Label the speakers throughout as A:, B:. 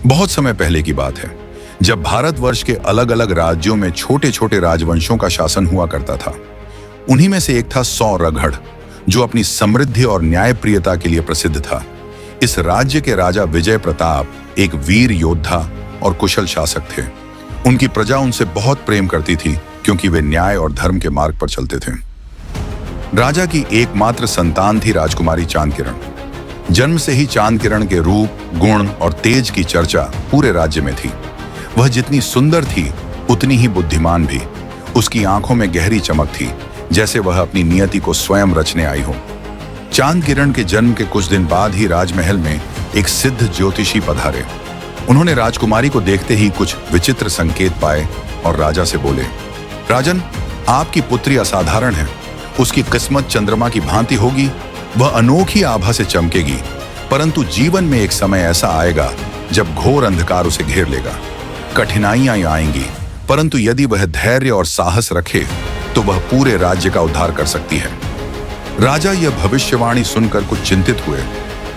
A: बहुत समय पहले की बात है, जब भारतवर्ष के अलग अलग राज्यों में छोटे छोटे राजवंशों का शासन हुआ करता था। उन्हीं में से एक था सौरगढ़, जो अपनी समृद्धि और न्यायप्रियता के लिए प्रसिद्ध था। इस राज्य के राजा विजय प्रताप एक वीर योद्धा और कुशल शासक थे। उनकी प्रजा उनसे बहुत प्रेम करती थी, क्योंकि वे न्याय और धर्म के मार्ग पर चलते थे। राजा की एकमात्र संतान थी राजकुमारी चांदकिरण। जन्म से ही चांदकिरण के रूप, गुण और तेज की चर्चा पूरे राज्य में थी। वह जितनी सुंदर थी, उतनी ही बुद्धिमान भी। उसकी आंखों में गहरी चमक थी, जैसे वह अपनी नियति को स्वयं रचने आई हो। चांदकिरण के जन्म के कुछ दिन बाद ही राजमहल में एक सिद्ध ज्योतिषी पधारे। उन्होंने राजकुमारी को देखते ही कुछ विचित्र संकेत पाए और राजा से बोले, राजन, आपकी पुत्री असाधारण है। उसकी किस्मत चंद्रमा की भांति होगी। वह अनोखी आभा से चमकेगी, परंतु जीवन में एक समय ऐसा आएगा जब घोर अंधकार उसे घेर लेगा। कठिनाइयां आएंगी, परंतु यदि वह धैर्य और साहस रखे तो वह पूरे राज्य का उद्धार कर सकती है। राजा यह भविष्यवाणी सुनकर कुछ चिंतित हुए,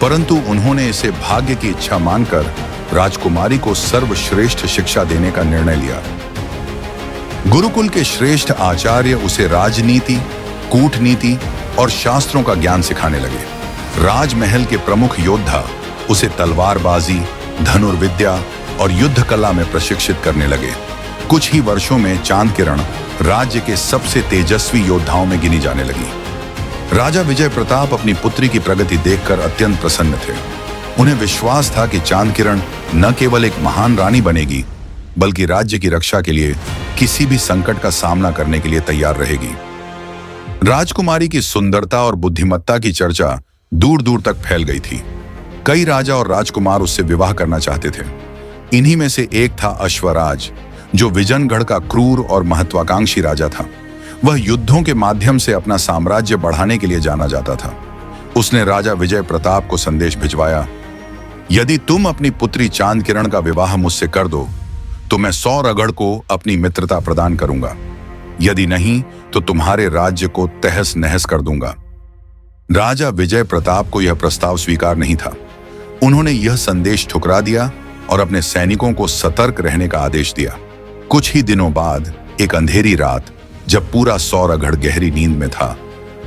A: परंतु उन्होंने इसे भाग्य की इच्छा मानकर राजकुमारी को सर्वश्रेष्ठ शिक्षा देने का निर्णय लिया। गुरुकुल के श्रेष्ठ आचार्य उसे राजनीति, कूटनीति और शास्त्रों का ज्ञान सिखाने लगे। राजमहल के प्रमुख योद्धा उसे तलवारबाजी, धनुर्विद्या और युद्ध कला में प्रशिक्षित करने लगे। कुछ ही वर्षों में चांदकिरण राज्य के सबसे तेजस्वी योद्धाओं में गिनी जाने लगी। राजा विजय प्रताप अपनी पुत्री की प्रगति देखकर अत्यंत प्रसन्न थे। उन्हें विश्वास था कि चांदकिरण न केवल एक महान रानी बनेगी, बल्कि राज्य की रक्षा के लिए किसी भी संकट का सामना करने के लिए तैयार रहेगी। राजकुमारी की सुंदरता और बुद्धिमत्ता की चर्चा दूर दूर तक फैल गई थी। कई राजा और राजकुमार उससे विवाह करना चाहते थे। इन्हीं में से एक था अश्वराज, जो विजनगढ़ का क्रूर और महत्वाकांक्षी राजा था। वह युद्धों के माध्यम से अपना साम्राज्य बढ़ाने के लिए जाना जाता था। उसने राजा विजय प्रताप को संदेश भिजवाया, यदि तुम अपनी पुत्री चांदकिरण का विवाह मुझसे कर दो तो मैं सौरगढ़ को अपनी मित्रता प्रदान करूंगा। यदि नहीं तो तुम्हारे राज्य को तहस नहस कर दूंगा। राजा विजय प्रताप को यह प्रस्ताव स्वीकार नहीं था। उन्होंने यह संदेश ठुकरा दिया और अपने सैनिकों को सतर्क रहने का आदेश दिया। कुछ ही दिनों बाद एक अंधेरी रात, जब पूरा सौरगढ़ गहरी नींद में था,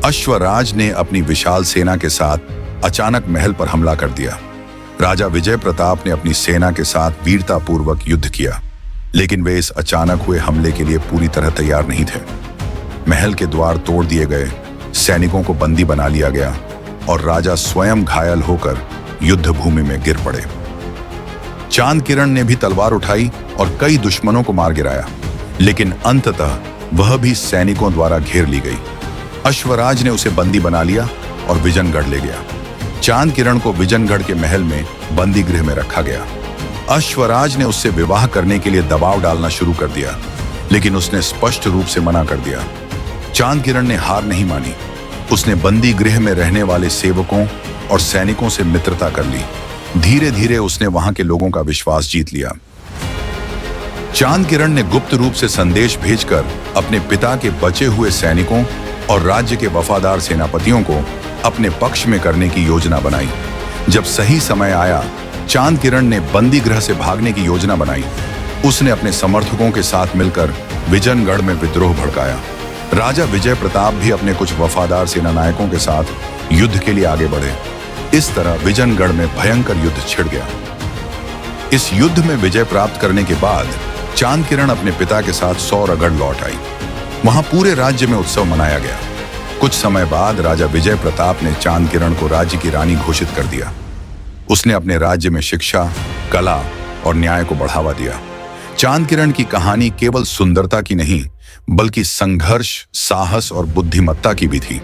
A: अश्वराज ने अपनी विशाल सेना के साथ अचानक महल पर हमला कर दिया। राजा विजय प्रताप ने अपनी सेना के साथ वीरतापूर्वक युद्ध किया, लेकिन वे इस अचानक हुए हमले के लिए पूरी तरह तैयार नहीं थे। महल के द्वार तोड़ दिए गए, सैनिकों को बंदी बना लिया गया और राजा स्वयं घायल होकर युद्ध भूमि में गिर पड़े। चांदकिरण ने भी तलवार उठाई और कई दुश्मनों को मार गिराया, लेकिन अंततः वह भी सैनिकों द्वारा घेर ली गई। अश्वराज ने उसे बंदी बना लिया और विजनगढ़ ले गया। चांदकिरण को विजनगढ़ के महल में बंदी गृह में रखा गया। अश्वराज ने उससे विवाह करने के लिए दबाव डालना शुरू कर दिया, लेकिन उसने स्पष्ट रूप से मना कर दिया। चांदकिरण ने हार नहीं मानी। उसने बंदी गृह में रहने वाले सेवकों और सैनिकों से मित्रता कर ली। धीरे धीरे उसने वहां के लोगों का विश्वास जीत लिया। चांदकिरण ने गुप्त रूप से संदेश भेजकर अपने पिता के बचे हुए सैनिकों और राज्य के वफादार सेनापतियों को अपने पक्ष में करने की योजना बनाई। जब सही समय आया, चांदकिरण ने बंदी गृह से भागने की योजना बनाई। उसने अपने समर्थकों के साथ मिलकर विजनगढ़ में विद्रोह भड़काया। राजा विजय प्रताप भी अपने कुछ वफादार सेनानायकों के साथ युद्ध के लिए आगे बढ़े। इस तरह विजनगढ़ में भयंकर युद्ध छिड़ गया। इस युद्ध में विजय प्राप्त करने के बाद चांदकिरण अपने पिता के साथ सौरगढ़ लौट आई। वहां पूरे राज्य में उत्सव मनाया गया। कुछ समय बाद राजा विजय प्रताप ने चांदकिरण को राज्य की रानी घोषित कर दिया। उसने अपने राज्य में शिक्षा, कला और न्याय को बढ़ावा दिया। चांदकिरण की कहानी केवल सुंदरता की नहीं, बल्कि संघर्ष, साहस और बुद्धिमत्ता की भी थी।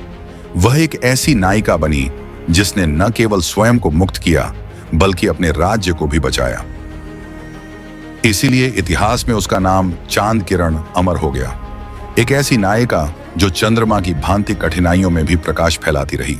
A: वह एक ऐसी नायिका बनी जिसने न केवल स्वयं को मुक्त किया, बल्कि अपने राज्य को भी बचाया। इसीलिए इतिहास में उसका नाम चांदकिरण अमर हो गया। एक ऐसी नायिका जो चंद्रमा की भांति कठिनाइयों में भी प्रकाश फैलाती रही।